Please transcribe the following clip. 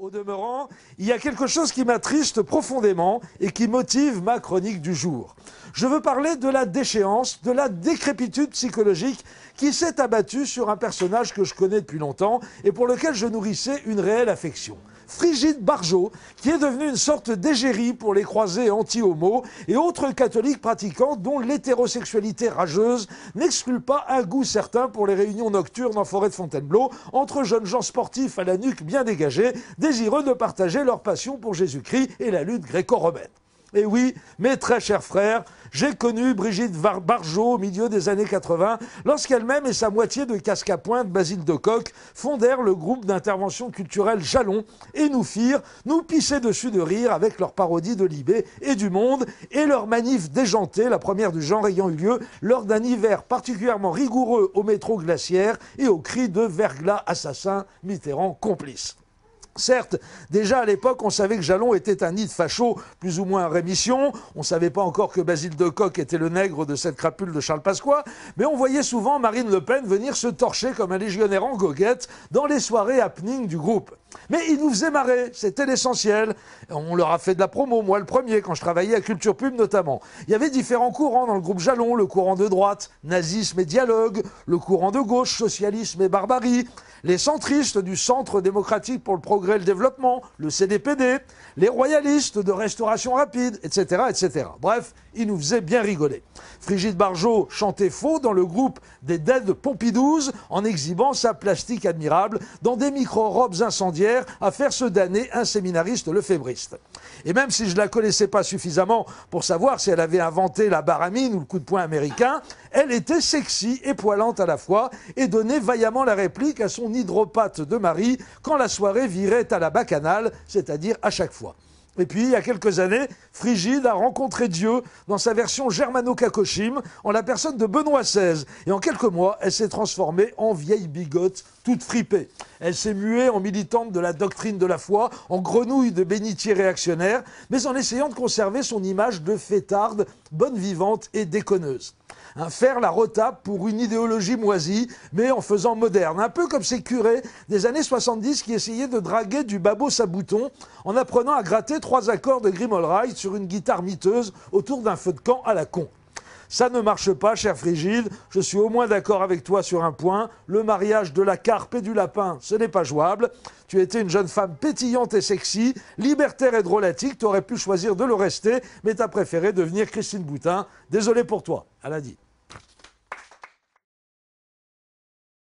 Au demeurant, il y a quelque chose qui m'attriste profondément et qui motive ma chronique du jour. Je veux parler de la déchéance, de la décrépitude psychologique qui s'est abattue sur un personnage que je connais depuis longtemps et pour lequel je nourrissais une réelle affection. Frigide Barjot, qui est devenue une sorte d'égérie pour les croisés anti-homo et autres catholiques pratiquants dont l'hétérosexualité rageuse n'exclut pas un goût certain pour les réunions nocturnes en forêt de Fontainebleau entre jeunes gens sportifs à la nuque bien dégagée, désireux de partager leur passion pour Jésus-Christ et la lutte gréco-romaine. Et oui, mes très chers frères, j'ai connu Brigitte Barjot au milieu des années 80, lorsqu'elle-même et sa moitié de casque à pointe, Basile de Kock, fondèrent le groupe d'intervention culturelle Jalon et nous firent nous pisser dessus de rire avec leurs parodies de Libé et du Monde et leur manif déjantée, la première du genre ayant eu lieu lors d'un hiver particulièrement rigoureux au métro Glaciaire et au cri de verglas assassin, Mitterrand complice. Certes, déjà à l'époque, on savait que Jalon était un nid de fachos plus ou moins en rémission. On ne savait pas encore que Basile de Kock était le nègre de cette crapule de Charles Pasqua. Mais on voyait souvent Marine Le Pen venir se torcher comme un légionnaire en goguette dans les soirées happening du groupe. Mais ils nous faisaient marrer, c'était l'essentiel. On leur a fait de la promo, moi le premier, quand je travaillais à Culture Pub notamment. Il y avait différents courants dans le groupe Jalon, le courant de droite, nazisme et dialogue, le courant de gauche, socialisme et barbarie, les centristes du Centre démocratique pour le progrès et le développement, le CDPD, les royalistes de restauration rapide, etc., etc. Bref, ils nous faisaient bien rigoler. Frigide Barjot chantait faux dans le groupe des Dead Pompidouze en exhibant sa plastique admirable dans des micro-robes incendiaires à faire se damner un séminariste lefébriste. Et même si je ne la connaissais pas suffisamment pour savoir si elle avait inventé la baramine ou le coup de poing américain, elle était sexy et poilante à la fois et donnait vaillamment la réplique à son hydropathe de mari quand la soirée virait à la bacchanale, c'est-à-dire à chaque fois. Et puis, il y a quelques années, Frigide a rencontré Dieu dans sa version germano-cacochime en la personne de Benoît XVI. Et en quelques mois, elle s'est transformée en vieille bigote toute fripée. Elle s'est muée en militante de la doctrine de la foi, en grenouille de bénitier réactionnaire, mais en essayant de conserver son image de fêtarde, bonne vivante et déconneuse. Faire la retape pour une idéologie moisie, mais en faisant moderne. Un peu comme ces curés des années 70 qui essayaient de draguer du babos à boutons en apprenant à gratter 3 accords de Grim Allright sur une guitare miteuse autour d'un feu de camp à la con. Ça ne marche pas, cher Frigide. Je suis au moins d'accord avec toi sur un point. Le mariage de la carpe et du lapin, ce n'est pas jouable. Tu étais une jeune femme pétillante et sexy, libertaire et drôlatique. Tu aurais pu choisir de le rester, mais tu as préféré devenir Christine Boutin. Désolé pour toi. À lundi.